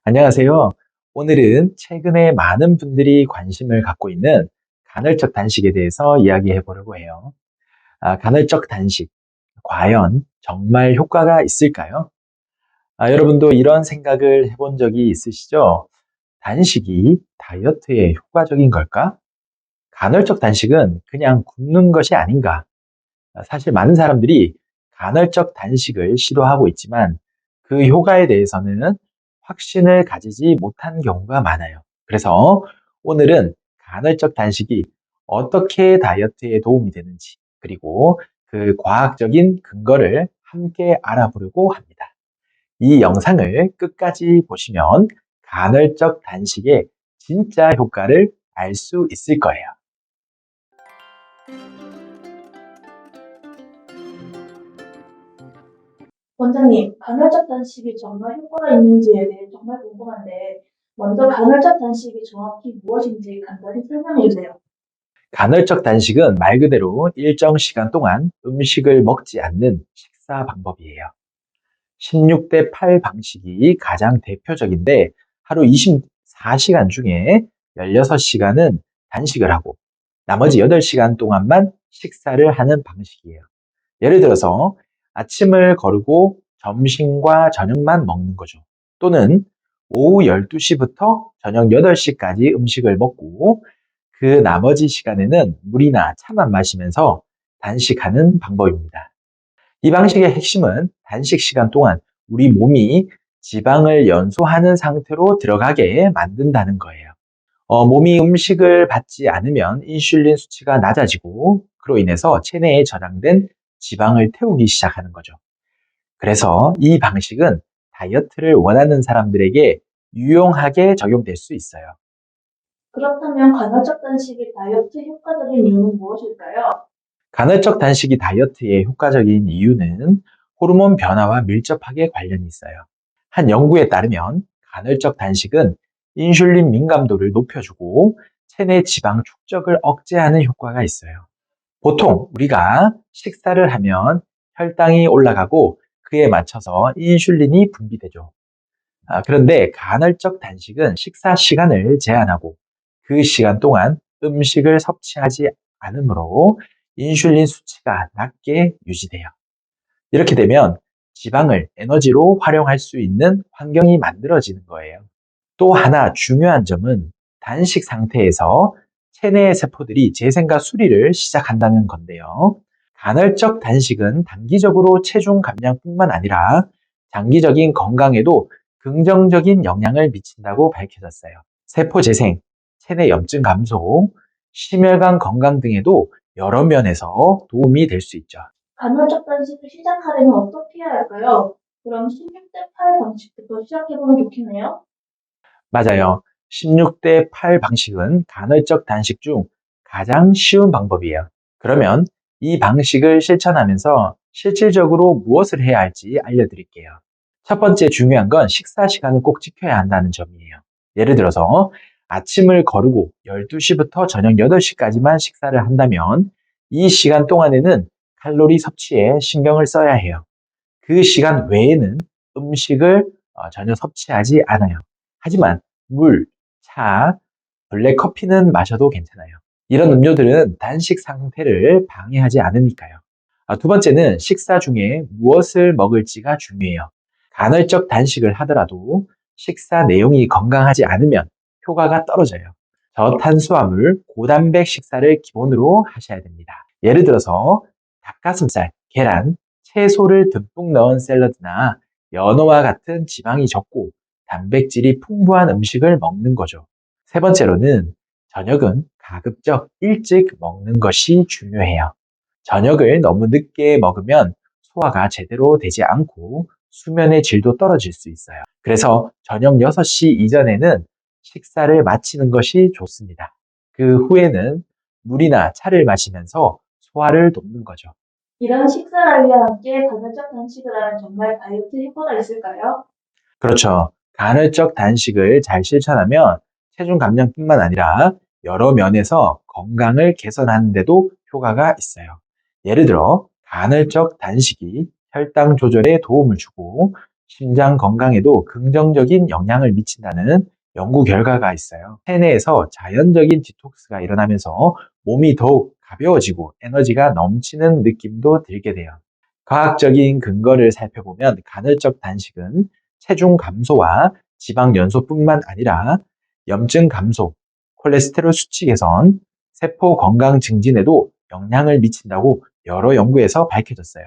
안녕하세요. 오늘은 최근에 많은 분들이 관심을 갖고 있는 간헐적 단식에 대해서 이야기해 보려고 해요. 간헐적 단식, 과연 정말 효과가 있을까요? 여러분도 이런 생각을 해본 적이 있으시죠? 단식이 다이어트에 효과적인 걸까? 간헐적 단식은 그냥 굶는 것이 아닌가? 사실 많은 사람들이 간헐적 단식을 시도하고 있지만 그 효과에 대해서는 확신을 가지지 못한 경우가 많아요. 그래서 오늘은 간헐적 단식이 어떻게 다이어트에 도움이 되는지, 그리고 그 과학적인 근거를 함께 알아보려고 합니다. 이 영상을 끝까지 보시면 간헐적 단식의 진짜 효과를 알 수 있을 거예요. 원장님, 간헐적 단식이 정말 효과가 있는지에 대해 정말 궁금한데, 먼저 간헐적 단식이 정확히 무엇인지 간단히 설명해 주세요. 간헐적 단식은 말 그대로 일정 시간 동안 음식을 먹지 않는 식사 방법이에요. 16대 8 방식이 가장 대표적인데 하루 24시간 중에 16시간은 단식을 하고 나머지 8시간 동안만 식사를 하는 방식이에요. 예를 들어서 아침을 거르고 점심과 저녁만 먹는 거죠. 또는 오후 12시부터 저녁 8시까지 음식을 먹고 그 나머지 시간에는 물이나 차만 마시면서 단식하는 방법입니다. 이 방식의 핵심은 단식 시간 동안 우리 몸이 지방을 연소하는 상태로 들어가게 만든다는 거예요. 몸이 음식을 받지 않으면 인슐린 수치가 낮아지고 그로 인해서 체내에 저장된 지방을 태우기 시작하는 거죠. 그래서 이 방식은 다이어트를 원하는 사람들에게 유용하게 적용될 수 있어요. 그렇다면 간헐적 단식이 다이어트 효과적인 이유는 무엇일까요? 간헐적 단식이 다이어트에 효과적인 이유는 호르몬 변화와 밀접하게 관련이 있어요. 한 연구에 따르면 간헐적 단식은 인슐린 민감도를 높여주고 체내 지방 축적을 억제하는 효과가 있어요. 보통 우리가 식사를 하면 혈당이 올라가고 그에 맞춰서 인슐린이 분비되죠. 그런데 간헐적 단식은 식사 시간을 제한하고 그 시간 동안 음식을 섭취하지 않으므로 인슐린 수치가 낮게 유지돼요. 이렇게 되면 지방을 에너지로 활용할 수 있는 환경이 만들어지는 거예요. 또 하나 중요한 점은 단식 상태에서 체내의 세포들이 재생과 수리를 시작한다는 건데요. 간헐적 단식은 단기적으로 체중 감량뿐만 아니라 장기적인 건강에도 긍정적인 영향을 미친다고 밝혀졌어요. 세포 재생, 체내 염증 감소, 심혈관 건강 등에도 여러 면에서 도움이 될 수 있죠. 간헐적 단식을 시작하려면 어떻게 해야 할까요? 그럼 16대 8 방식부터 시작해보면 좋겠네요. 맞아요. 16대 8 방식은 간헐적 단식 중 가장 쉬운 방법이에요. 그러면 이 방식을 실천하면서 실질적으로 무엇을 해야 할지 알려드릴게요. 첫 번째 중요한 건 식사 시간을 꼭 지켜야 한다는 점이에요. 예를 들어서 아침을 거르고 12시부터 저녁 8시까지만 식사를 한다면 이 시간 동안에는 칼로리 섭취에 신경을 써야 해요. 그 시간 외에는 음식을 전혀 섭취하지 않아요. 하지만 물, 차, 블랙 커피는 마셔도 괜찮아요. 이런 음료들은 단식 상태를 방해하지 않으니까요. 두 번째는 식사 중에 무엇을 먹을지가 중요해요. 간헐적 단식을 하더라도 식사 내용이 건강하지 않으면 효과가 떨어져요. 저탄수화물, 고단백 식사를 기본으로 하셔야 됩니다. 예를 들어서 닭가슴살, 계란, 채소를 듬뿍 넣은 샐러드나 연어와 같은 지방이 적고 단백질이 풍부한 음식을 먹는 거죠. 세 번째로는 저녁은 가급적 일찍 먹는 것이 중요해요. 저녁을 너무 늦게 먹으면 소화가 제대로 되지 않고 수면의 질도 떨어질 수 있어요. 그래서 저녁 6시 이전에는 식사를 마치는 것이 좋습니다. 그 후에는 물이나 차를 마시면서 소화를 돕는 거죠. 이런 식사 관리와 함께 간헐적 단식을 하면 정말 다이어트 효과가 있을까요? 그렇죠. 간헐적 단식을 잘 실천하면 체중 감량뿐만 아니라 여러 면에서 건강을 개선하는 데도 효과가 있어요. 예를 들어 간헐적 단식이 혈당 조절에 도움을 주고 심장 건강에도 긍정적인 영향을 미친다는 연구 결과가 있어요. 체내에서 자연적인 디톡스가 일어나면서 몸이 더욱 가벼워지고 에너지가 넘치는 느낌도 들게 돼요. 과학적인 근거를 살펴보면 간헐적 단식은 체중 감소와 지방 연소뿐만 아니라 염증 감소, 콜레스테롤 수치 개선, 세포 건강 증진에도 영향을 미친다고 여러 연구에서 밝혀졌어요.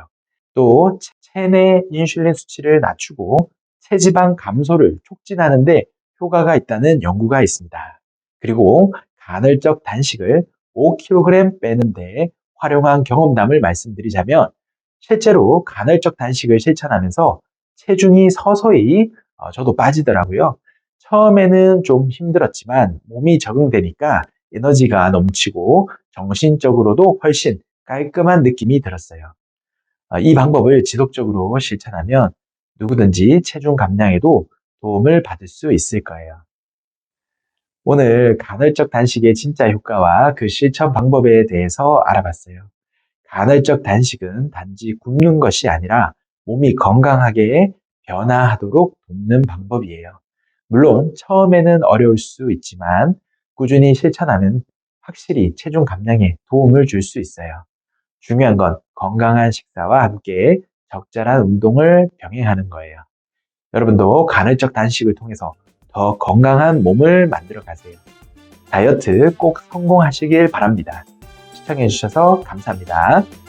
또 체내 인슐린 수치를 낮추고 체지방 감소를 촉진하는 데 효과가 있다는 연구가 있습니다. 그리고 간헐적 단식을 5kg 빼는 데 활용한 경험담을 말씀드리자면 실제로 간헐적 단식을 실천하면서 체중이 서서히 저도 빠지더라고요. 처음에는 좀 힘들었지만 몸이 적응되니까 에너지가 넘치고 정신적으로도 훨씬 깔끔한 느낌이 들었어요. 이 방법을 지속적으로 실천하면 누구든지 체중 감량에도 도움을 받을 수 있을 거예요. 오늘 간헐적 단식의 진짜 효과와 그 실천 방법에 대해서 알아봤어요. 간헐적 단식은 단지 굶는 것이 아니라 몸이 건강하게 변화하도록 돕는 방법이에요. 물론 처음에는 어려울 수 있지만 꾸준히 실천하면 확실히 체중 감량에 도움을 줄 수 있어요. 중요한 건 건강한 식사와 함께 적절한 운동을 병행하는 거예요. 여러분도 간헐적 단식을 통해서 더 건강한 몸을 만들어 가세요. 다이어트 꼭 성공하시길 바랍니다. 시청해주셔서 감사합니다.